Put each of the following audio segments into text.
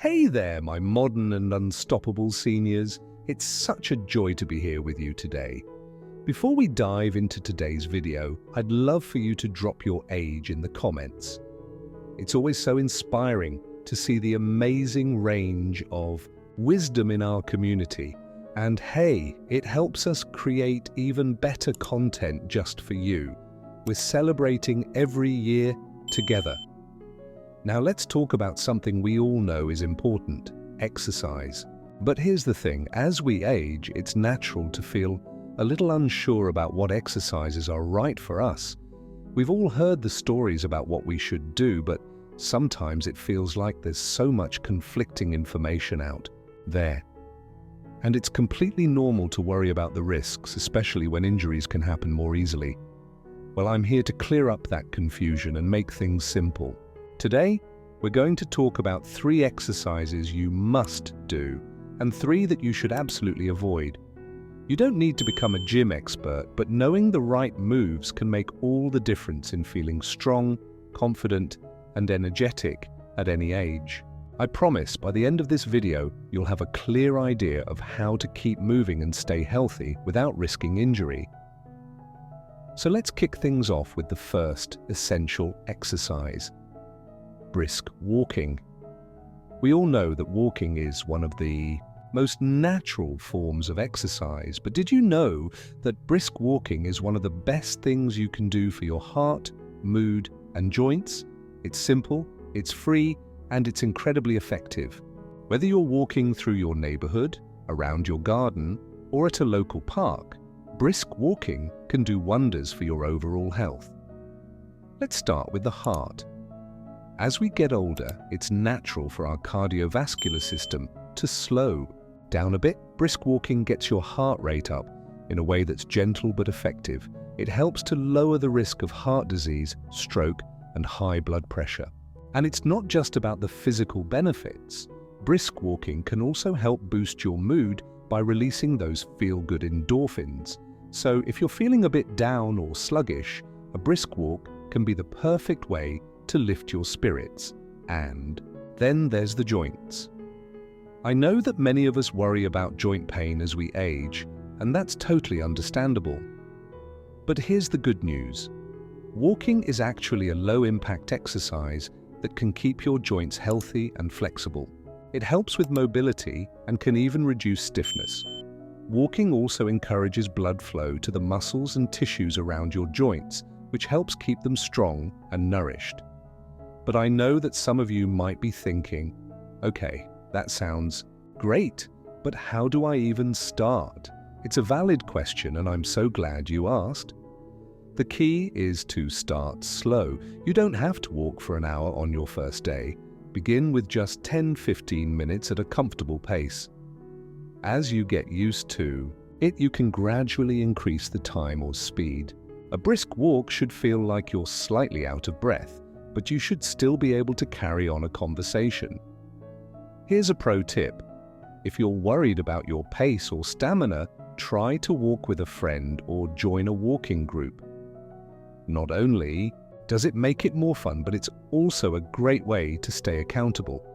Hey there, my modern and unstoppable seniors. It's such a joy to be here with you today. Before we dive into today's video, I'd love for you to drop your age in the comments. It's always so inspiring to see the amazing range of wisdom in our community. And hey, it helps us create even better content just for you. We're celebrating every year together. Now let's talk about something we all know is important: exercise. But here's the thing, as we age, it's natural to feel a little unsure about what exercises are right for us. We've all heard the stories about what we should do, but sometimes it feels like there's so much conflicting information out there. And it's completely normal to worry about the risks, especially when injuries can happen more easily. Well, I'm here to clear up that confusion and make things simple. Today, we're going to talk about 3 exercises you must do and 3 that you should absolutely avoid. You don't need to become a gym expert, but knowing the right moves can make all the difference in feeling strong, confident, and energetic at any age. I promise by the end of this video, you'll have a clear idea of how to keep moving and stay healthy without risking injury. So let's kick things off with the first essential exercise: brisk walking. We all know that walking is one of the most natural forms of exercise, but did you know that brisk walking is one of the best things you can do for your heart, mood, and joints? It's simple, it's free, and it's incredibly effective. Whether you're walking through your neighborhood, around your garden, or at a local park, brisk walking can do wonders for your overall health. Let's start with the heart. As we get older, it's natural for our cardiovascular system to slow down a bit. Brisk walking gets your heart rate up in a way that's gentle but effective. It helps to lower the risk of heart disease, stroke, and high blood pressure. And it's not just about the physical benefits. Brisk walking can also help boost your mood by releasing those feel-good endorphins. So if you're feeling a bit down or sluggish, a brisk walk can be the perfect way to lift your spirits. And then there's the joints. I know that many of us worry about joint pain as we age, and that's totally understandable. But here's the good news. Walking is actually a low-impact exercise that can keep your joints healthy and flexible. It helps with mobility and can even reduce stiffness. Walking also encourages blood flow to the muscles and tissues around your joints, which helps keep them strong and nourished. But I know that some of you might be thinking, okay, that sounds great, but how do I even start? It's a valid question, and I'm so glad you asked. The key is to start slow. You don't have to walk for an hour on your first day. Begin with just 10-15 minutes at a comfortable pace. As you get used to it, you can gradually increase the time or speed. A brisk walk should feel like you're slightly out of breath, but you should still be able to carry on a conversation. Here's a pro tip. If you're worried about your pace or stamina, try to walk with a friend or join a walking group. Not only does it make it more fun, but it's also a great way to stay accountable.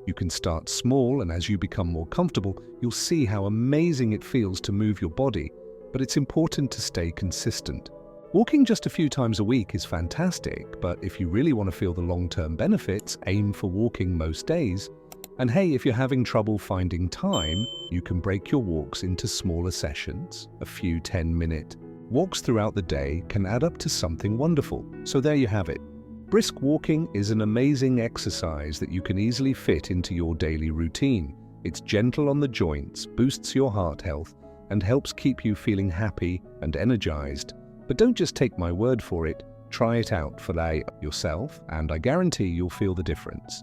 You can start small, and as you become more comfortable, you'll see how amazing it feels to move your body, but it's important to stay consistent. Walking just a few times a week is fantastic, but if you really want to feel the long-term benefits, aim for walking most days. And hey, if you're having trouble finding time, you can break your walks into smaller sessions. A few 10-minute walks throughout the day can add up to something wonderful. So there you have it. Brisk walking is an amazing exercise that you can easily fit into your daily routine. It's gentle on the joints, boosts your heart health, and helps keep you feeling happy and energized. But don't just take my word for it. Try it out for yourself, and I guarantee you'll feel the difference.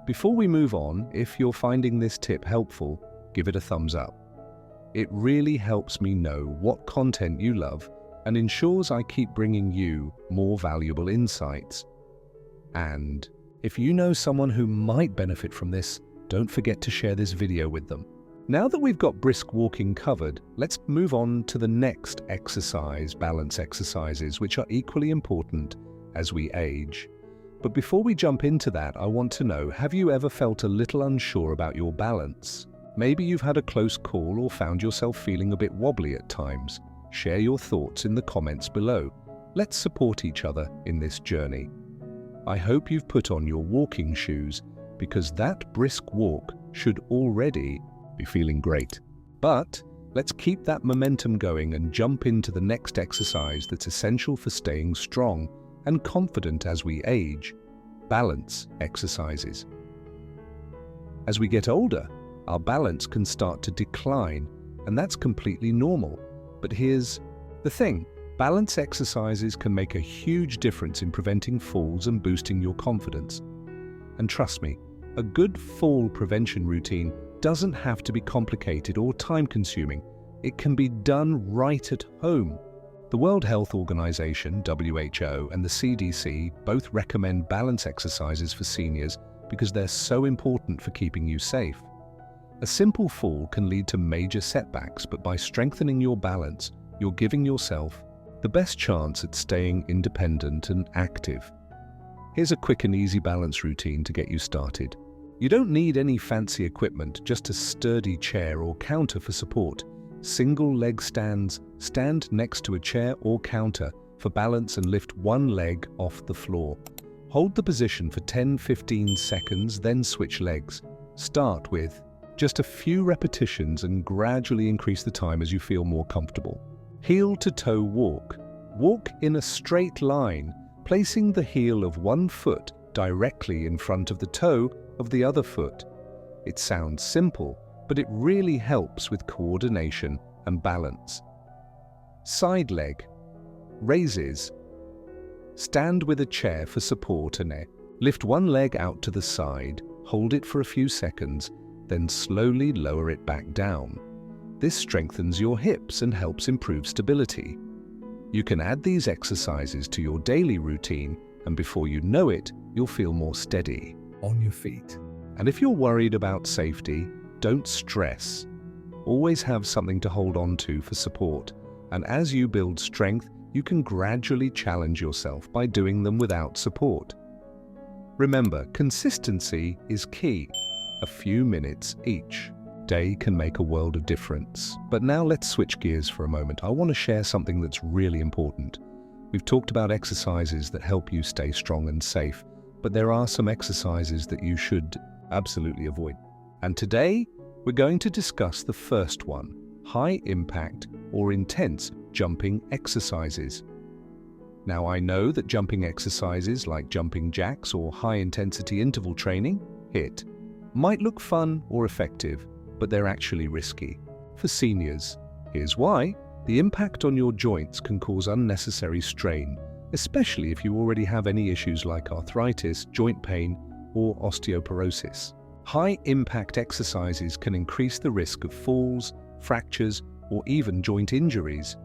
Before we move on, if you're finding this tip helpful, give it a thumbs up. It really helps me know what content you love and ensures I keep bringing you more valuable insights. And if you know someone who might benefit from this, don't forget to share this video with them. Now that we've got brisk walking covered, let's move on to the next exercise, balance exercises, which are equally important as we age. But before we jump into that, I want to know, have you ever felt a little unsure about your balance? Maybe you've had a close call or found yourself feeling a bit wobbly at times. Share your thoughts in the comments below. Let's support each other in this journey. I hope you've put on your walking shoes, because that brisk walk should already be feeling great. But let's keep that momentum going and jump into the next exercise that's essential for staying strong and confident as we age: balance exercises. As we get older, our balance can start to decline, and that's completely normal. But here's the thing: balance exercises can make a huge difference in preventing falls and boosting your confidence. And trust me, a good fall prevention routine doesn't have to be complicated or time-consuming. It can be done right at home. The World Health Organization, WHO, and the CDC both recommend balance exercises for seniors because they're so important for keeping you safe. A simple fall can lead to major setbacks, but by strengthening your balance, you're giving yourself the best chance at staying independent and active. Here's a quick and easy balance routine to get you started. You don't need any fancy equipment, just a sturdy chair or counter for support. Single leg stands: stand next to a chair or counter for balance and lift one leg off the floor. Hold the position for 10-15 seconds, then switch legs. Start with just a few repetitions and gradually increase the time as you feel more comfortable. Heel to toe walk. Walk in a straight line, placing the heel of one foot directly in front of the toe of the other foot. It sounds simple, but it really helps with coordination and balance. Side leg raises. Stand with a chair for support and lift one leg out to the side, hold it for a few seconds, then slowly lower it back down. This strengthens your hips and helps improve stability. You can add these exercises to your daily routine, and before you know it, you'll feel more steady on your feet. And if you're worried about safety, don't stress. Always have something to hold on to for support, and as you build strength, you can gradually challenge yourself by doing them without support. Remember, consistency is key. A few minutes each day can make a world of difference. But now let's switch gears for a moment. I want to share something that's really important. We've talked about exercises that help you stay strong and safe, but there are some exercises that you should absolutely avoid. And today, we're going to discuss the first one: high impact or intense jumping exercises. Now, I know that jumping exercises like jumping jacks or high-intensity interval training, HIIT, might look fun or effective, but they're actually risky. For seniors, here's why: the impact on your joints can cause unnecessary strain, especially if you already have any issues like arthritis, joint pain, or osteoporosis. High-impact exercises can increase the risk of falls, fractures, or even joint injuries.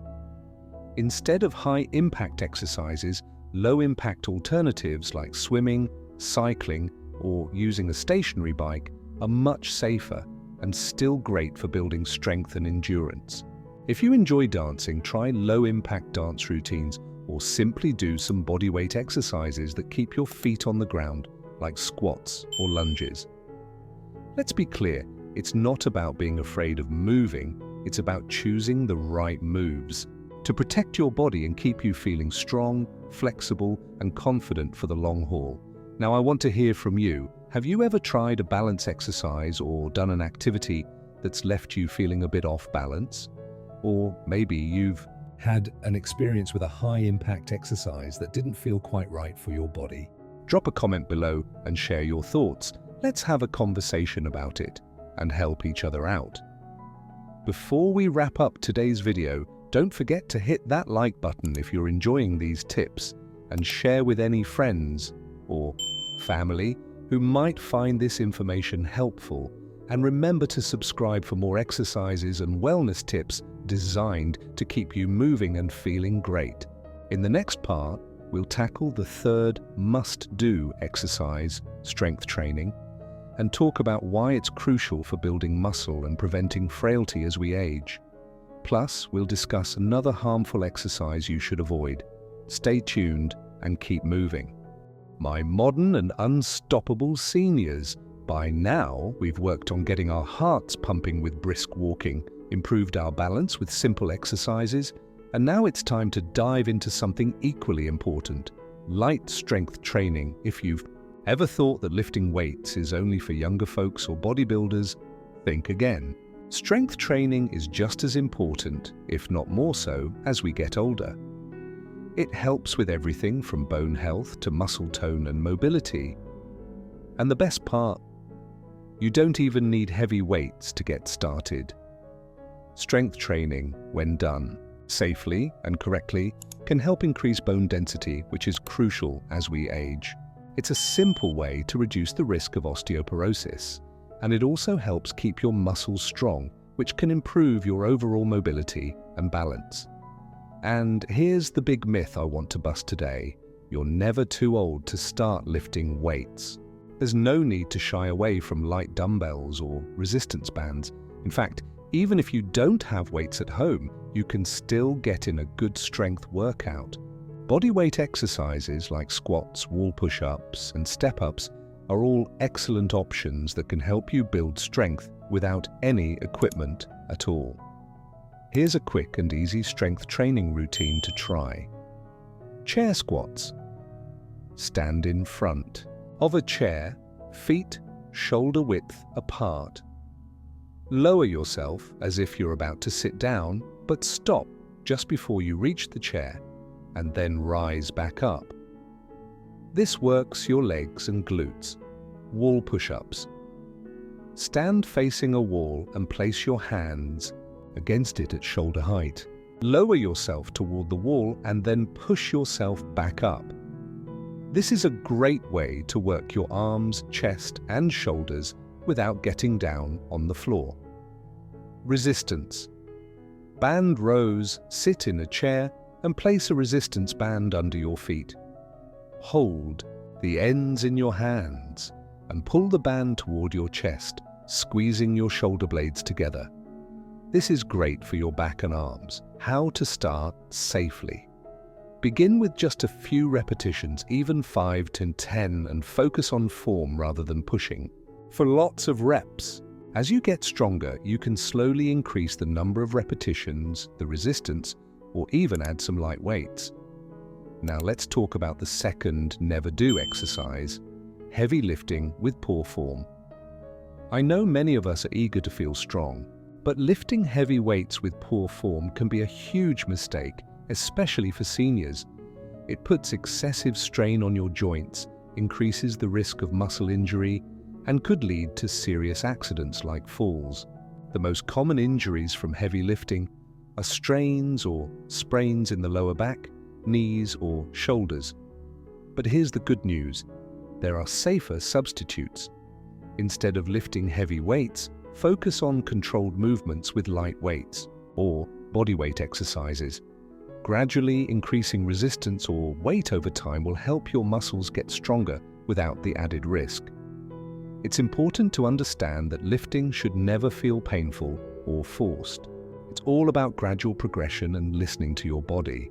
Instead of high-impact exercises, low-impact alternatives like swimming, cycling, or using a stationary bike are much safer and still great for building strength and endurance. If you enjoy dancing, try low-impact dance routines or simply do some bodyweight exercises that keep your feet on the ground, like squats or lunges. Let's be clear, it's not about being afraid of moving, it's about choosing the right moves to protect your body and keep you feeling strong, flexible, and confident for the long haul. Now, I want to hear from you. Have you ever tried a balance exercise or done an activity that's left you feeling a bit off balance? Or maybe you've had an experience with a high-impact exercise that didn't feel quite right for your body. Drop a comment below and share your thoughts. Let's have a conversation about it and help each other out. Before we wrap up today's video, don't forget to hit that like button if you're enjoying these tips, and share with any friends or family who might find this information helpful. And remember to subscribe for more exercises and wellness tips designed to keep you moving and feeling great. In the next part, we'll tackle the third must-do exercise, strength training, and talk about why it's crucial for building muscle and preventing frailty as we age. Plus, we'll discuss another harmful exercise you should avoid. Stay tuned and keep moving. my modern and unstoppable seniors. By now, we've worked on getting our hearts pumping with brisk walking, improved our balance with simple exercises, and now it's time to dive into something equally important: light strength training. If you've ever thought that lifting weights is only for younger folks or bodybuilders, think again. Strength training is just as important, if not more so, as we get older. It helps with everything from bone health to muscle tone and mobility. And the best part, you don't even need heavy weights to get started. Strength training, when done safely and correctly, can help increase bone density, which is crucial as we age. It's a simple way to reduce the risk of osteoporosis, and it also helps keep your muscles strong, which can improve your overall mobility and balance. And here's the big myth I want to bust today: you're never too old to start lifting weights. There's no need to shy away from light dumbbells or resistance bands. In fact, even if you don't have weights at home, you can still get in a good strength workout. Bodyweight exercises like squats, wall push-ups, and step-ups are all excellent options that can help you build strength without any equipment at all. Here's a quick and easy strength training routine to try. Chair squats. Stand in front of a chair, feet shoulder width apart. Lower yourself as if you're about to sit down, but stop just before you reach the chair, and then rise back up. This works your legs and glutes. Wall push-ups. Stand facing a wall and place your hands against it at shoulder height. Lower yourself toward the wall and then push yourself back up. This is a great way to work your arms, chest, and shoulders without getting down on the floor. Resistance. Band rows, sit in a chair and place a resistance band under your feet. Hold the ends in your hands and pull the band toward your chest, squeezing your shoulder blades together. This is great for your back and arms. How to start safely. Begin with just a few repetitions, even 5 to 10, and focus on form rather than pushing. For lots of reps. As you get stronger, you can slowly increase the number of repetitions, the resistance, or even add some light weights. Now let's talk about the second never do exercise: heavy lifting with poor form. I know many of us are eager to feel strong, but lifting heavy weights with poor form can be a huge mistake, especially for seniors. It puts excessive strain on your joints, increases the risk of muscle injury, and could lead to serious accidents like falls. The most common injuries from heavy lifting are strains or sprains in the lower back, knees, or shoulders. But here's the good news: there are safer substitutes. Instead of lifting heavy weights, focus on controlled movements with light weights or bodyweight exercises. Gradually increasing resistance or weight over time will help your muscles get stronger without the added risk. It's important to understand that lifting should never feel painful or forced. It's all about gradual progression and listening to your body.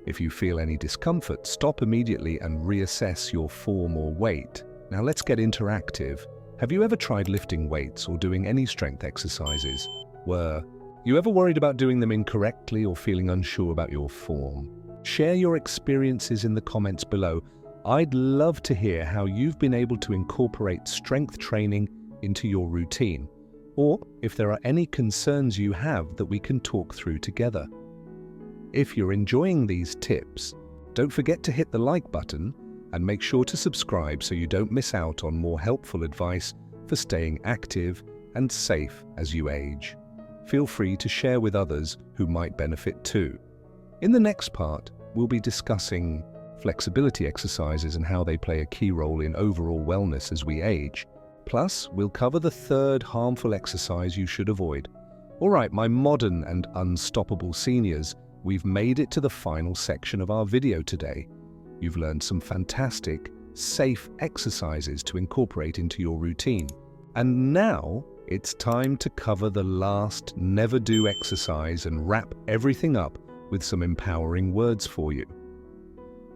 If you feel any discomfort, stop immediately and reassess your form or weight. Now let's get interactive. Have you ever tried lifting weights or doing any strength exercises? Were you ever worried about doing them incorrectly or feeling unsure about your form? Share your experiences in the comments below. I'd love to hear how you've been able to incorporate strength training into your routine, or if there are any concerns you have that we can talk through together. If you're enjoying these tips, don't forget to hit the like button and make sure to subscribe so you don't miss out on more helpful advice for staying active and safe as you age. Feel free to share with others who might benefit too. In the next part, we'll be discussing flexibility exercises and how they play a key role in overall wellness as we age. Plus, we'll cover the third harmful exercise you should avoid. All right, my modern and unstoppable seniors, we've made it to the final section of our video today. You've learned some fantastic, safe exercises to incorporate into your routine. And now, it's time to cover the last never do exercise and wrap everything up with some empowering words for you.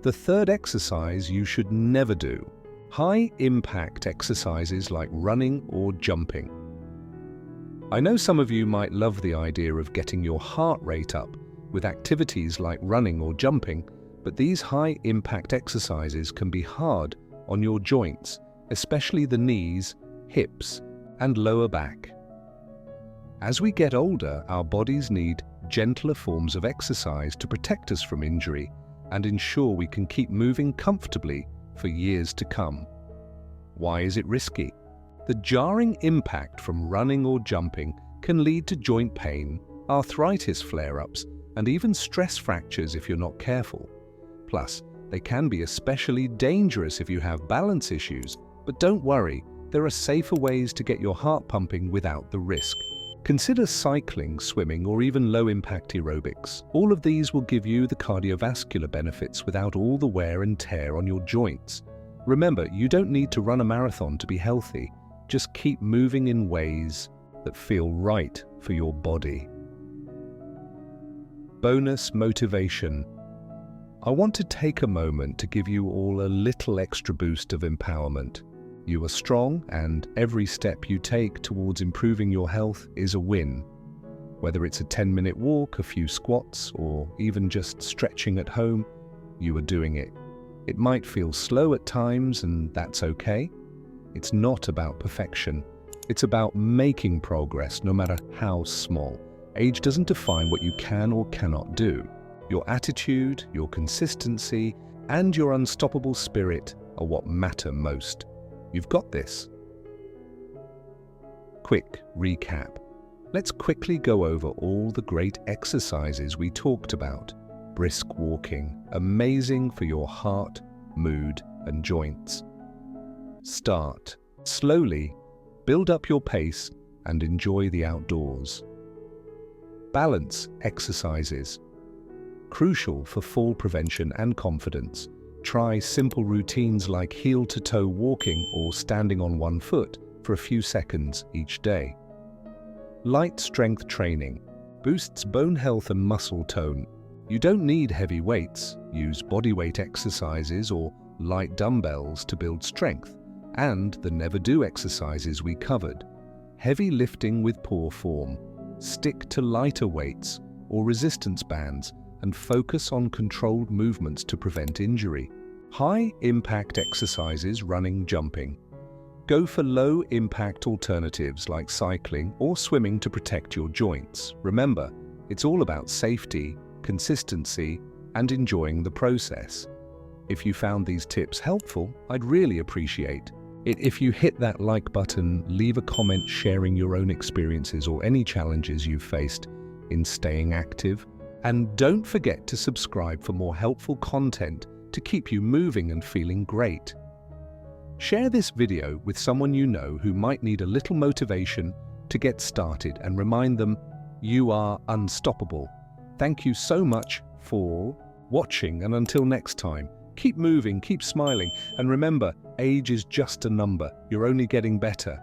The third exercise you should never do: high-impact exercises like running or jumping. I know some of you might love the idea of getting your heart rate up with activities like running or jumping, but these high-impact exercises can be hard on your joints, especially the knees, hips, and lower back. As we get older, our bodies need gentler forms of exercise to protect us from injury and ensure we can keep moving comfortably for years to come. Why is it risky? The jarring impact from running or jumping can lead to joint pain, arthritis flare-ups, and even stress fractures if you're not careful. Plus, they can be especially dangerous if you have balance issues, but don't worry, there are safer ways to get your heart pumping without the risk. Consider cycling, swimming, or even low-impact aerobics. All of these will give you the cardiovascular benefits without all the wear and tear on your joints. Remember, you don't need to run a marathon to be healthy. Just keep moving in ways that feel right for your body. Bonus motivation. I want to take a moment to give you all a little extra boost of empowerment. You are strong, and every step you take towards improving your health is a win. Whether it's a 10-minute walk, a few squats, or even just stretching at home, you are doing it. It might feel slow at times, and that's okay. It's not about perfection. It's about making progress, no matter how small. Age doesn't define what you can or cannot do. Your attitude, your consistency, and your unstoppable spirit are what matter most. You've got this. Quick recap. Let's quickly go over all the great exercises we talked about. Brisk walking, amazing for your heart, mood, and joints. Start slowly, build up your pace, and enjoy the outdoors. Balance exercises. Crucial for fall prevention and confidence. Try simple routines like heel-to-toe walking or standing on one foot for a few seconds each day. Light strength training boosts bone health and muscle tone. You don't need heavy weights. Use bodyweight exercises or light dumbbells to build strength, and the never-do exercises we covered. Heavy lifting with poor form. Stick to lighter weights or resistance bands and focus on controlled movements to prevent injury. High-impact exercises, running, jumping. Go for low-impact alternatives like cycling or swimming to protect your joints. Remember, it's all about safety, consistency, and enjoying the process. If you found these tips helpful, I'd really appreciate it if you hit that like button, leave a comment sharing your own experiences or any challenges you've faced in staying active, and don't forget to subscribe for more helpful content to keep you moving and feeling great. Share this video with someone you know who might need a little motivation to get started, and remind them you are unstoppable. Thank you so much for watching, and until next time, keep moving, keep smiling, and remember, age is just a number. You're only getting better.